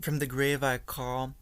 From the Grave I Crawl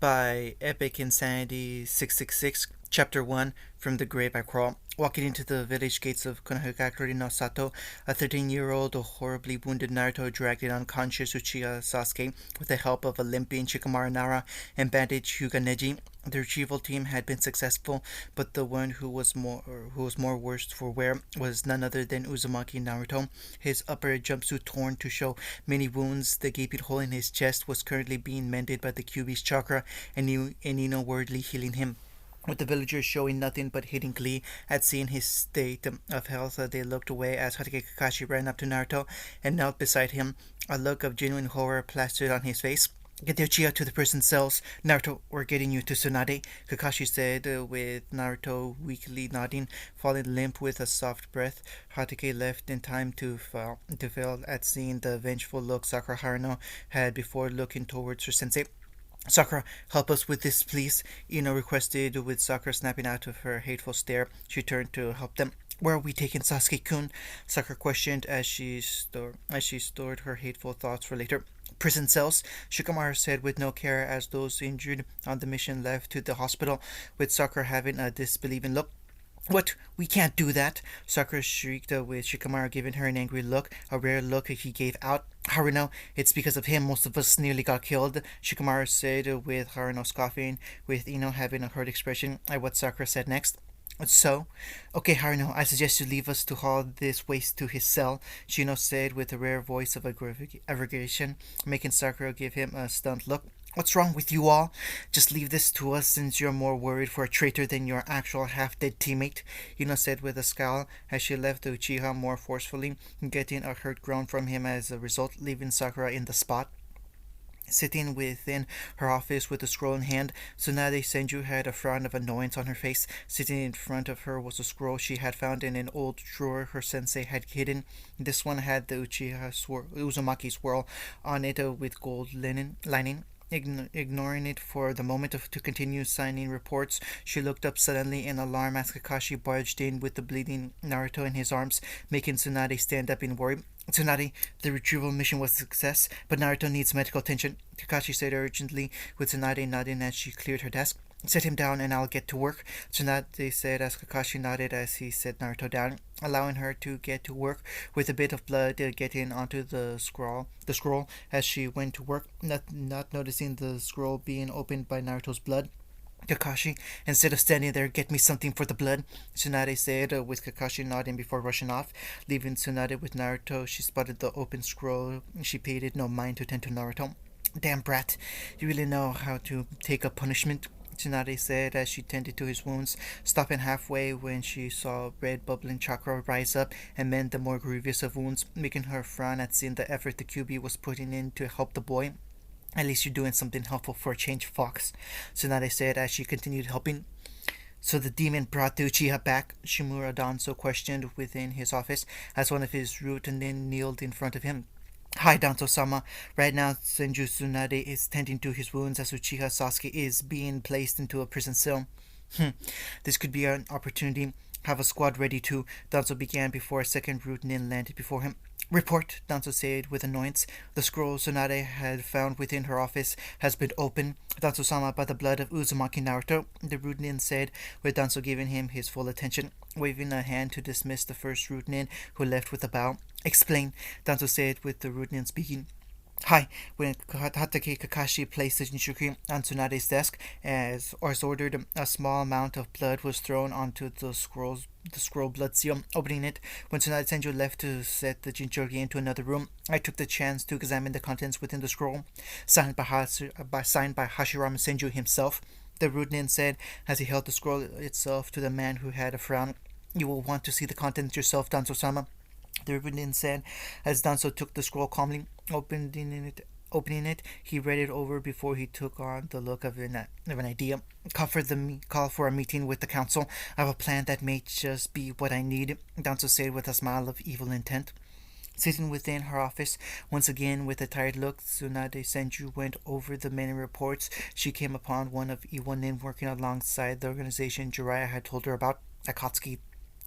by Epic Insanity 666, Chapter 1. From the Grave I Crawl. Walking into the village gates of Konohagakure no Sato, a 13-year-old horribly wounded Naruto dragged an unconscious Uchiha Sasuke with the help of a limping Shikamaru Nara and bandaged Hyuga Neji. The retrieval team had been successful, but the one who was more worse for wear was none other than Uzumaki Naruto. His upper jumpsuit torn to show many wounds. The gaping hole in his chest was currently being mended by the Kyuubi's chakra, and Ino wordly healing him. With the villagers showing nothing but hidden glee at seeing his state of health, they looked away as Hatake Kakashi ran up to Naruto and knelt beside him, a look of genuine horror plastered on his face. Get the Uchiha to the prison cells. Naruto, we're getting you to Tsunade, Kakashi said, with Naruto weakly nodding, falling limp with a soft breath. Hatake left in time to fail at seeing the vengeful look Sakura Haruno had before looking towards her sensei. Sakura, help us with this, please, Ino requested, with Sakura snapping out of her hateful stare. She turned to help them. Where are we taking Sasuke-kun? Sakura questioned as she stored her hateful thoughts for later. Prison cells, Shikamaru said with no care as those injured on the mission left to the hospital, with Sakura having a disbelieving look. What? We can't do that! Sakura shrieked, with Shikamaru giving her an angry look, a rare look he gave out. Haruno, it's because of him most of us nearly got killed, Shikamaru said, with Haruno scoffing, with Ino having a hurt expression at what Sakura said next. So? Okay, Haruno, I suggest you leave us to haul this waste to his cell, Shino said with a rare voice of aggravation, making Sakura give him a stunned look. What's wrong with you all? Just leave this to us since you're more worried for a traitor than your actual half-dead teammate, Ino said with a scowl as she left the Uchiha more forcefully, getting a hurt groan from him as a result, leaving Sakura in the spot. Sitting within her office with a scroll in hand, Tsunade Senju had a frown of annoyance on her face. Sitting in front of her was a scroll she had found in an old drawer her sensei had hidden. This one had the Uzumaki swirl on it, with gold lining. Ignoring it for the moment to continue signing reports, she looked up suddenly in alarm as Kakashi barged in with the bleeding Naruto in his arms, making Tsunade stand up in worry. Tsunade, the retrieval mission was a success, but Naruto needs medical attention, Kakashi said urgently, with Tsunade nodding as she cleared her desk. Set him down and I'll get to work, Tsunade said as Kakashi nodded as he set Naruto down, allowing her to get to work, with a bit of blood getting onto the scroll as she went to work, not noticing the scroll being opened by Naruto's blood. Kakashi, instead of standing there, get me something for the blood, Tsunade said, with Kakashi nodding before rushing off. Leaving Tsunade with Naruto, she spotted the open scroll. She paid it no mind to tend to Naruto. Damn brat, you really know how to take a punishment, Tsunade said as she tended to his wounds, stopping halfway when she saw red bubbling chakra rise up and mend the more grievous of wounds, making her frown at seeing the effort the Kyuubi was putting in to help the boy. At least you're doing something helpful for a change, Fox, Tsunade said as she continued helping. So the demon brought the Uchiha back, Shimura Danzo questioned within his office as one of his rootinen kneeled in front of him. Hi, Danto-sama. Right now, Senju Tsunade is tending to his wounds as Uchiha Sasuke is being placed into a prison cell. This could be an opportunity. Have a squad ready to, Danzo began before a second rootinen landed before him. Report, Danzo said with annoyance. The scroll Tsunade had found within her office has been opened. Danzo-sama, by the blood of Uzumaki Naruto, the rootinen said, with Danzo giving him his full attention, waving a hand to dismiss the first rootinen, who left with a bow. Explain, Danzo said, with the rootinen speaking. Hi, when Hatake Kakashi placed the Jinchuriki on Tsunade's desk, as ordered, a small amount of blood was thrown onto the scroll blood seal. Opening it, when Tsunade Senju left to set the Jinchuriki into another room, I took the chance to examine the contents within the scroll, signed by Hashirama Senju himself, the rootinen said as he held the scroll itself to the man who had a frown. You will want to see the contents yourself, Danzo-sama, the rootinen said as Danzo took the scroll calmly. Opening it, he read it over before he took on the look of an idea. Call for a meeting with the council. I have a plan that may just be what I need, Danzo said with a smile of evil intent. Sitting within her office, once again with a tired look, Tsunade Senju went over the many reports. She came upon one of Iwanin working alongside the organization Jiraiya had told her about, Akatsuki.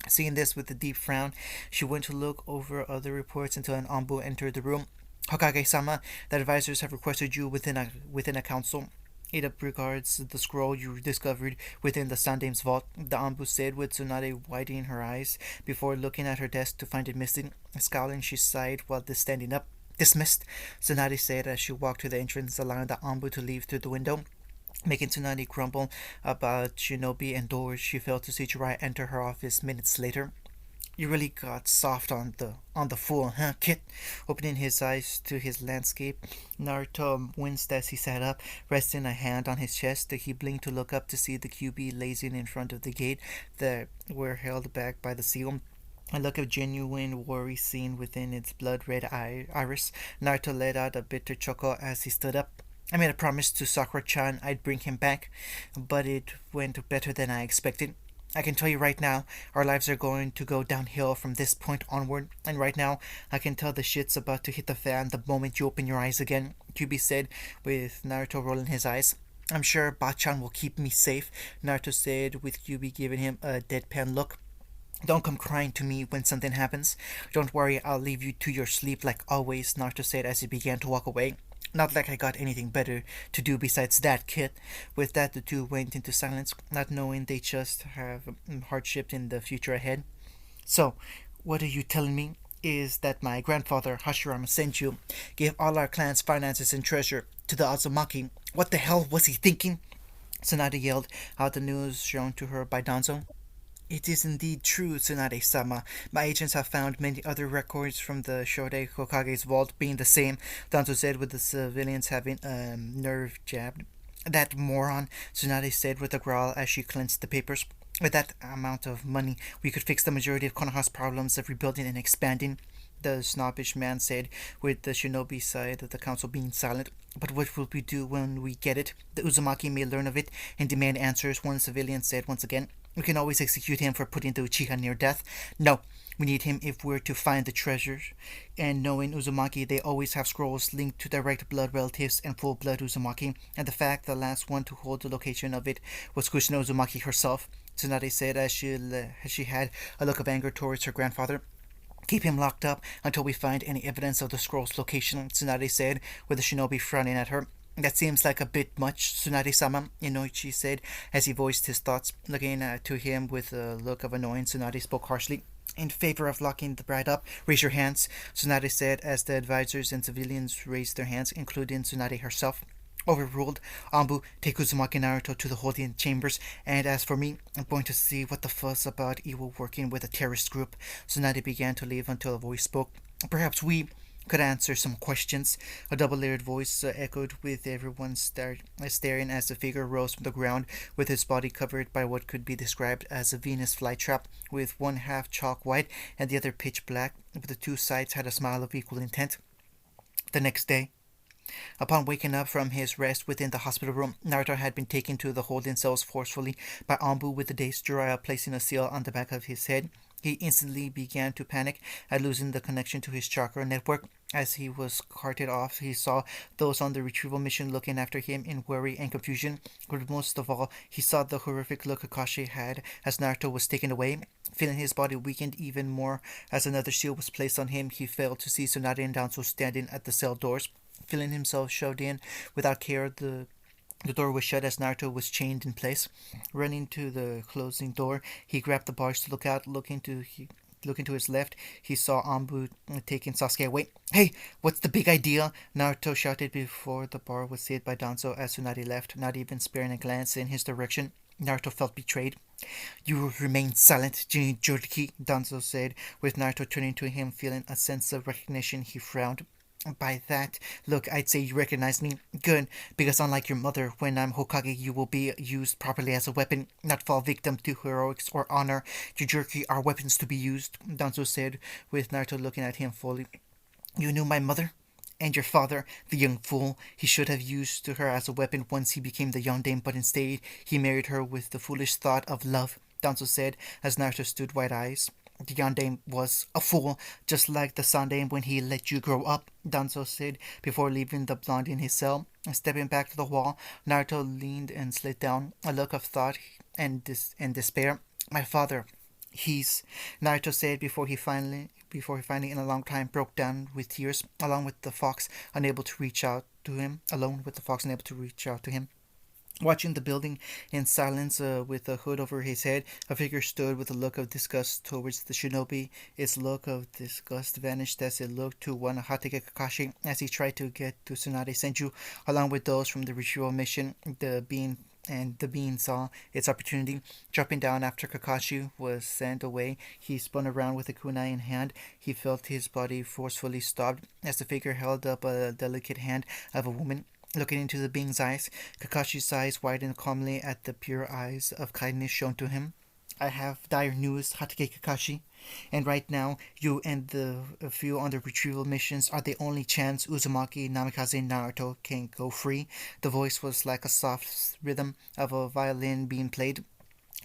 Seeing this with a deep frown, she went to look over other reports until an Anbu entered the room. Hokage-sama, the advisors have requested you within a council. It regards the scroll you discovered within the Sandame's vault, the Anbu said with Tsunade widening her eyes before looking at her desk to find it missing. Scowling, she sighed while standing up. Dismissed, Tsunade said as she walked to the entrance, allowing the Anbu to leave through the window. Making Tsunade grumble about Shinobi and doors, she failed to see Jiraiya enter her office minutes later. You really got soft on the fool, huh, kid? Opening his eyes to his landscape, Naruto winced as he sat up, resting a hand on his chest. He blinked to look up to see the QB lazing in front of the gate that were held back by the seal. A look of genuine worry seen within its blood-red iris. Naruto let out a bitter chuckle as he stood up. I made a promise to Sakura-chan I'd bring him back, but it went better than I expected. I can tell you right now, our lives are going to go downhill from this point onward, and right now, I can tell the shit's about to hit the fan the moment you open your eyes again, QB said, with Naruto rolling his eyes. I'm sure Bachan will keep me safe, Naruto said, with QB giving him a deadpan look. Don't come crying to me when something happens. Don't worry, I'll leave you to your sleep like always, Naruto said as he began to walk away. Not like I got anything better to do besides that, kid. With that, the two went into silence, not knowing they just have hardship in the future ahead. So, what are you telling me? Is that my grandfather, Hashirama Senju, gave all our clan's finances and treasure to the Azumaki? What the hell was he thinking? Tsunade yelled out the news shown to her by Danzo. It is indeed true, Tsunade-sama. My agents have found many other records from the Shode Hokage's vault being the same, Danzo said, with the civilians having a nerve jabbed. That moron, Tsunade said with a growl as she clenched the papers. With that amount of money, we could fix the majority of Konoha's problems of rebuilding and expanding, the snobbish man said, with the shinobi side of the council being silent. But what will we do when we get it? The Uzumaki may learn of it and demand answers, one civilian said once again. We can always execute him for putting the Uchiha near death. No, we need him if we're to find the treasures. And knowing Uzumaki, they always have scrolls linked to direct blood relatives and full-blood Uzumaki, and the fact the last one to hold the location of it was Kushina Uzumaki herself, Tsunade said as she had a look of anger towards her grandfather. Keep him locked up until we find any evidence of the scroll's location, Tsunade said, with the shinobi frowning at her. That seems like a bit much, Tsunade-sama, Inoichi said, as he voiced his thoughts. Looking to him with a look of annoyance, Tsunade spoke harshly. In favor of locking the bride up, raise your hands, Tsunade said, as the advisors and civilians raised their hands, including Tsunade herself. Overruled, Anbu, take Uzumaki Naruto to the holding chambers, and as for me, I'm going to see what the fuss about Iwo working with a terrorist group. Tsunade began to leave until a voice spoke. Perhaps we could answer some questions. A double-layered voice echoed with everyone staring as the figure rose from the ground with his body covered by what could be described as a Venus flytrap, with one half chalk white and the other pitch black, but the two sides had a smile of equal intent. The next day, upon waking up from his rest within the hospital room, Naruto had been taken to the holding cells forcefully by Anbu, with the dazed Jiraiya placing a seal on the back of his head. He instantly began to panic at losing the connection to his chakra network. As he was carted off, he saw those on the retrieval mission looking after him in worry and confusion. But most of all, he saw the horrific look Kakashi had as Naruto was taken away. Feeling his body weakened even more as another shield was placed on him, he failed to see Tsunade and Danzo standing at the cell doors. Feeling himself shoved in without care, the door was shut as Naruto was chained in place. Running to the closing door, he grabbed the bars to look out. Looking to his left, he saw Anbu taking Sasuke away. Hey, what's the big idea? Naruto shouted before the bar was sealed by Danzo as Tsunade left, not even sparing a glance in his direction. Naruto felt betrayed. You will remain silent, Jinchuriki, Danzo said, with Naruto turning to him, feeling a sense of recognition. He frowned. By that look, I'd say you recognize me. Good, because unlike your mother, when I'm Hokage, you will be used properly as a weapon, not fall victim to heroics or honor. Jinchuriki are weapons to be used, Danzo said, with Naruto looking at him fully. You knew my mother? And your father, the young fool. He should have used her as a weapon once he became the Yondaime, but instead he married her with the foolish thought of love, Danzo said, as Naruto stood wide-eyed. The Yondaime was a fool, just like the Sandaime when he let you grow up, Danzo said, before leaving the blonde in his cell. Stepping back to the wall, Naruto leaned and slid down, a look of thought and despair. My father, he's... Naruto said before he finally, in a long time, broke down with tears, along with the fox, unable to reach out to him, alone with the fox, unable to reach out to him. Watching the building in silence with a hood over his head, a figure stood with a look of disgust towards the shinobi. Its look of disgust vanished as it looked to one Hatake Kakashi as he tried to get to Tsunade Senju along with those from the ritual mission. The bean saw its opportunity. Dropping down after Kakashi was sent away, he spun around with a kunai in hand. He felt his body forcefully stopped as the figure held up a delicate hand of a woman. Looking into the being's eyes, Kakashi's eyes widened calmly at the pure eyes of kindness shown to him. I have dire news, Hatake Kakashi, and right now you and the few on the retrieval missions are the only chance Uzumaki, Namikaze, and Naruto can go free. The voice was like a soft rhythm of a violin being played.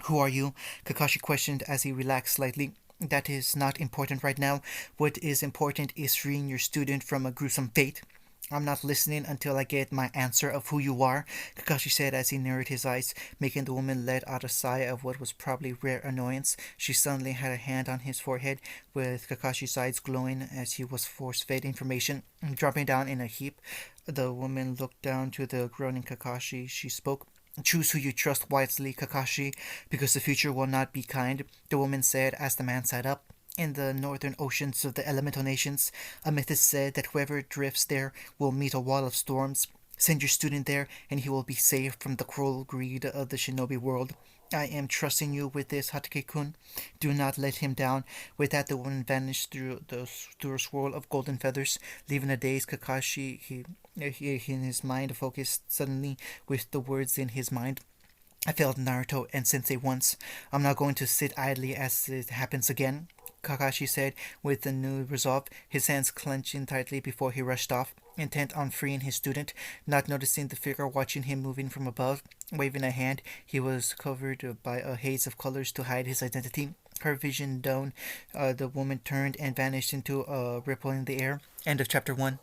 Who are you? Kakashi questioned as he relaxed slightly. That is not important right now. What is important is freeing your student from a gruesome fate. I'm not listening until I get my answer of who you are, Kakashi said as he narrowed his eyes, making the woman let out a sigh of what was probably rare annoyance. She suddenly had a hand on his forehead, with Kakashi's eyes glowing as he was force-fed information. Dropping down in a heap, the woman looked down to the groaning Kakashi. She spoke. Choose who you trust wisely, Kakashi, because the future will not be kind, the woman said as the man sat up. In the northern oceans of the elemental nations, a myth is said that whoever drifts there will meet a wall of storms. Send your student there, and he will be saved from the cruel greed of the shinobi world. I am trusting you with this, Hatake-kun. Do not let him down. With that, the woman vanished through a swirl of golden feathers, leaving a dazed Kakashi. He in his mind focused suddenly with the words in his mind. I failed Naruto and Sensei once. I'm not going to sit idly as it happens again, Kakashi said with a new resolve, his hands clenching tightly before he rushed off, intent on freeing his student, not noticing the figure watching him moving from above. Waving a hand, he was covered by a haze of colors to hide his identity. Her vision down, the woman turned and vanished into a ripple in the air. End of chapter 1.